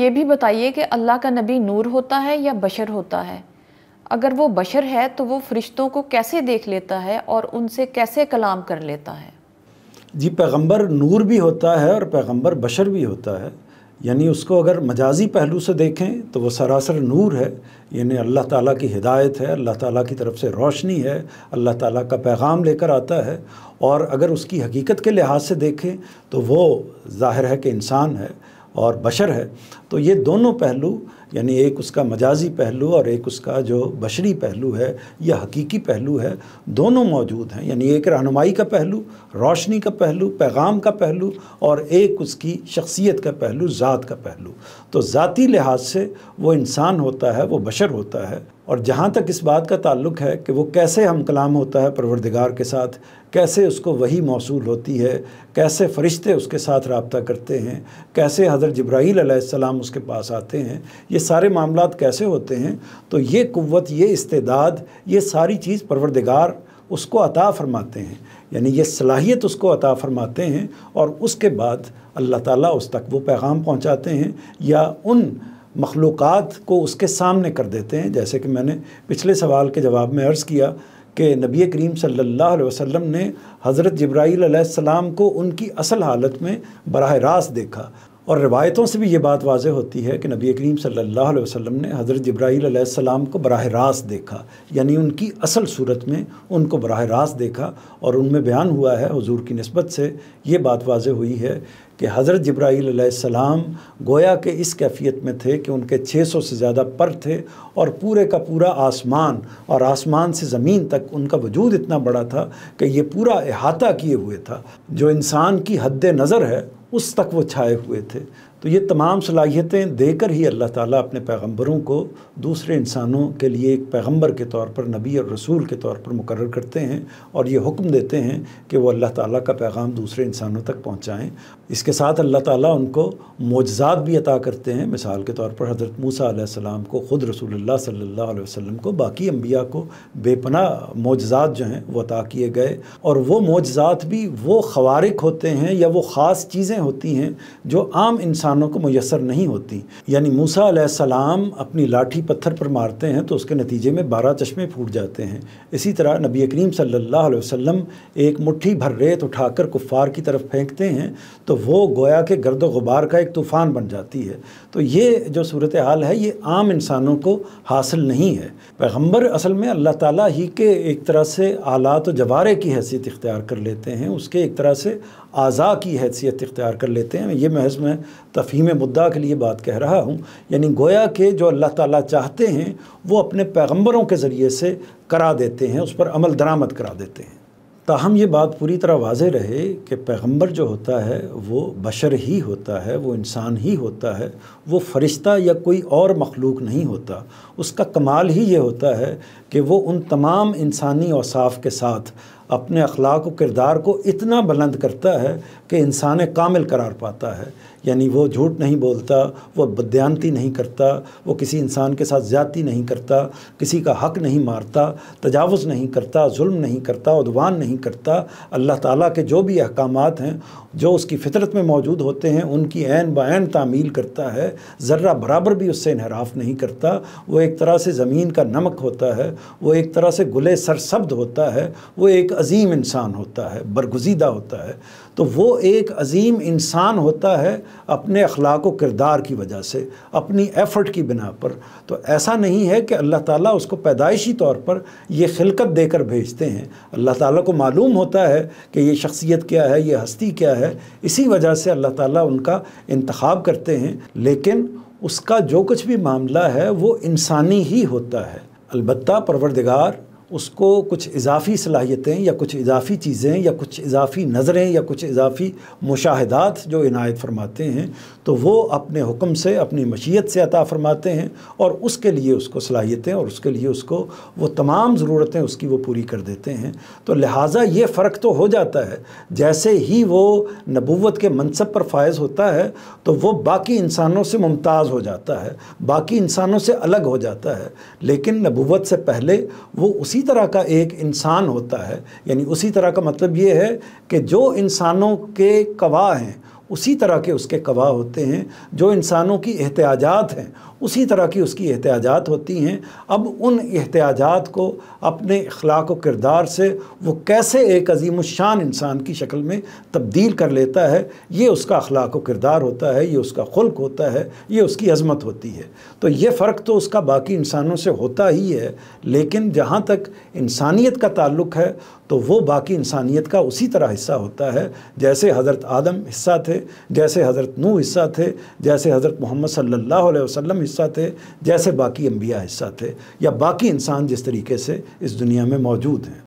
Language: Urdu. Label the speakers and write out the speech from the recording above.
Speaker 1: یہ بھی بتائیے کہ اللہ کا نبی نور ہوتا ہے یا بشر ہوتا ہے؟ اگر وہ بشر ہے تو وہ فرشتوں کو کیسے دیکھ لیتا ہے اور ان سے کیسے کلام کر لیتا ہے؟
Speaker 2: جی، پیغمبر نور بھی ہوتا ہے اور پیغمبر بشر بھی ہوتا ہے۔ یعنی اس کو اگر مجازی پہلو سے دیکھیں تو وہ سراسر نور ہے، یعنی اللہ تعالیٰ کی ہدایت ہے، اللہ تعالیٰ کی طرف سے روشنی ہے، اللہ تعالیٰ کا پیغام لے کر آتا ہے۔ اور اگر اس کی حقیقت کے لحاظ سے دیکھیں تو وہ ظاہر ہے کہ انسان ہے اور بشر ہے۔ تو یہ دونوں پہلو، یعنی ایک اس کا مجازی پہلو اور ایک اس کا جو بشری پہلو ہے یا حقیقی پہلو ہے، دونوں موجود ہیں۔ یعنی ایک رہنمائی کا پہلو، روشنی کا پہلو، پیغام کا پہلو، اور ایک اس کی شخصیت کا پہلو، ذات کا پہلو۔ تو ذاتی لحاظ سے وہ انسان ہوتا ہے، وہ بشر ہوتا ہے۔ اور جہاں تک اس بات کا تعلق ہے کہ وہ کیسے ہم کلام ہوتا ہے پروردگار کے ساتھ، کیسے اس کو وحی موصول ہوتی ہے، کیسے فرشتے اس کے ساتھ رابطہ کرتے ہیں، کیسے حضرت جبرائیل علیہ السلام اس کے پاس آتے ہیں، یہ سارے معاملات کیسے ہوتے ہیں، تو یہ قوت، یہ استعداد، یہ ساری چیز پروردگار اس کو عطا فرماتے ہیں۔ یعنی یہ صلاحیت اس کو عطا فرماتے ہیں اور اس کے بعد اللہ تعالیٰ اس تک وہ پیغام پہنچاتے ہیں یا ان مخلوقات کو اس کے سامنے کر دیتے ہیں۔ جیسے کہ میں نے پچھلے سوال کے جواب میں عرض کیا کہ نبی کریم صلی اللہ علیہ وسلم نے حضرت جبرائیل علیہ السلام کو ان کی اصل حالت میں براہ راست دیکھا، اور روایتوں سے بھی یہ بات واضح ہوتی ہے کہ نبی کریم صلی اللہ علیہ وسلم نے حضرت جبرائیل علیہ السلام کو براہ راست دیکھا، یعنی ان کی اصل صورت میں ان کو براہ راست دیکھا۔ اور ان میں بیان ہوا ہے، حضور کی نسبت سے یہ بات واضح ہوئی ہے کہ حضرت جبرائیل علیہ السلام گویا کہ اس کیفیت میں تھے کہ ان کے 600 سے زیادہ پر تھے، اور پورے کا پورا آسمان اور آسمان سے زمین تک ان کا وجود اتنا بڑا تھا کہ یہ پورا احاطہ کیے ہوئے تھا، جو انسان کی حد نظر ہے اس تک وہ چھائے ہوئے تھے۔ تو یہ تمام صلاحیتیں دے کر ہی اللہ تعالیٰ اپنے پیغمبروں کو دوسرے انسانوں کے لیے ایک پیغمبر کے طور پر، نبی اور رسول کے طور پر مقرر کرتے ہیں، اور یہ حکم دیتے ہیں کہ وہ اللہ تعالیٰ کا پیغام دوسرے انسانوں تک پہنچائیں۔ اس کے ساتھ اللہ تعالیٰ ان کو معجزات بھی عطا کرتے ہیں۔ مثال کے طور پر حضرت موسیٰ علیہ السلام کو، خود رسول اللہ صلی اللہ علیہ وسلم کو، باقی انبیاء کو بے پناہ معجزات جو ہیں وہ عطا کیے گئے، اور وہ معجزات بھی وہ خوارق ہوتے ہیں یا وہ خاص چیزیں ہوتی ہیں جو عام انسانوں کو میسر نہیں ہوتی۔ یعنی موسیٰ علیہ السلام اپنی لاٹھی پتھر پر مارتے ہیں تو اس کے نتیجے میں 12 چشمے پھوٹ جاتے ہیں۔ اسی طرح نبی کریم صلی اللہ علیہ وسلم ایک مٹھی بھر ریت اٹھا کر کفار کی طرف پھینکتے ہیں تو وہ گویا کہ گرد و غبار کا ایک طوفان بن جاتی ہے۔ تو یہ جو صورتحال ہے یہ عام انسانوں کو حاصل نہیں ہے۔ پیغمبر اصل میں اللہ تعالیٰ ہی کے ایک طرح سے آلات و جوارے کی حیثیت اختیار کر لیتے ہیں، اس کے ایک طرح سے اعضاء کی حیثیت اختیار کر لیتے ہیں۔ یہ محض میں تفہیم مدعا کے لیے بات کہہ رہا ہوں، یعنی گویا کہ جو اللہ تعالیٰ چاہتے ہیں وہ اپنے پیغمبروں کے ذریعے سے کرا دیتے ہیں، اس پر عمل درآمد کرا دیتے ہیں۔ تاہم یہ بات پوری طرح واضح رہے کہ پیغمبر جو ہوتا ہے وہ بشر ہی ہوتا ہے، وہ انسان ہی ہوتا ہے، وہ فرشتہ یا کوئی اور مخلوق نہیں ہوتا۔ اس کا کمال ہی یہ ہوتا ہے کہ وہ ان تمام انسانی اوصاف کے ساتھ اپنے اخلاق و کردار کو اتنا بلند کرتا ہے کہ انسان کامل قرار پاتا ہے۔ یعنی وہ جھوٹ نہیں بولتا، وہ بددیانتی نہیں کرتا، وہ کسی انسان کے ساتھ زیادتی نہیں کرتا، کسی کا حق نہیں مارتا، تجاوز نہیں کرتا، ظلم نہیں کرتا، عدوان نہیں کرتا۔ اللہ تعالیٰ کے جو بھی احکامات ہیں جو اس کی فطرت میں موجود ہوتے ہیں ان کی عین بعین تعمیل کرتا ہے، ذرہ برابر بھی اس سے انحراف نہیں کرتا۔ وہ ایک طرح سے زمین کا نمک ہوتا ہے، وہ ایک طرح سے گلے سرسبد ہوتا ہے، وہ ایک عظیم انسان ہوتا ہے، برگزیدہ ہوتا ہے۔ تو وہ ایک عظیم انسان ہوتا ہے اپنے اخلاق و کردار کی وجہ سے، اپنی ایفرٹ کی بنا پر۔ تو ایسا نہیں ہے کہ اللہ تعالیٰ اس کو پیدائشی طور پر یہ خلقت دے کر بھیجتے ہیں۔ اللہ تعالیٰ کو معلوم ہوتا ہے کہ یہ شخصیت کیا ہے، یہ ہستی کیا ہے، اسی وجہ سے اللہ تعالیٰ ان کا انتخاب کرتے ہیں، لیکن اس کا جو کچھ بھی معاملہ ہے وہ انسانی ہی ہوتا ہے۔ البتہ پروردگار اس کو کچھ اضافی صلاحیتیں یا کچھ اضافی چیزیں یا کچھ اضافی نظریں یا کچھ اضافی مشاہدات جو عنایت فرماتے ہیں تو وہ اپنے حکم سے، اپنی مشیت سے عطا فرماتے ہیں، اور اس کے لیے اس کو صلاحیتیں اور اس کے لیے اس کو وہ تمام ضرورتیں اس کی وہ پوری کر دیتے ہیں۔ تو لہٰذا یہ فرق تو ہو جاتا ہے، جیسے ہی وہ نبوت کے منصب پر فائز ہوتا ہے تو وہ باقی انسانوں سے ممتاز ہو جاتا ہے، باقی انسانوں سے الگ ہو جاتا ہے، لیکن نبوت سے پہلے وہ اسی طرح کا ایک انسان ہوتا ہے۔ یعنی اسی طرح کا مطلب یہ ہے کہ جو انسانوں کے گواہ ہیں اسی طرح کے اس کے گواہ ہوتے ہیں، جو انسانوں کی احتیاجات ہیں اسی طرح کی اس کی احتیاجات ہوتی ہیں۔ اب ان احتیاجات کو اپنے اخلاق و کردار سے وہ کیسے ایک عظیم الشان انسان کی شکل میں تبدیل کر لیتا ہے، یہ اس کا اخلاق و کردار ہوتا ہے، یہ اس کا خلق ہوتا ہے، یہ اس کی عظمت ہوتی ہے۔ تو یہ فرق تو اس کا باقی انسانوں سے ہوتا ہی ہے، لیکن جہاں تک انسانیت کا تعلق ہے تو وہ باقی انسانیت کا اسی طرح حصہ ہوتا ہے، جیسے حضرت آدم حصہ تھے، جیسے حضرت نوح حصہ تھے، جیسے حضرت محمد صلی اللہ علیہ وسلم حصہ تھے، جیسے باقی انبیاء حصہ تھے، یا باقی انسان جس طریقے سے اس دنیا میں موجود ہیں۔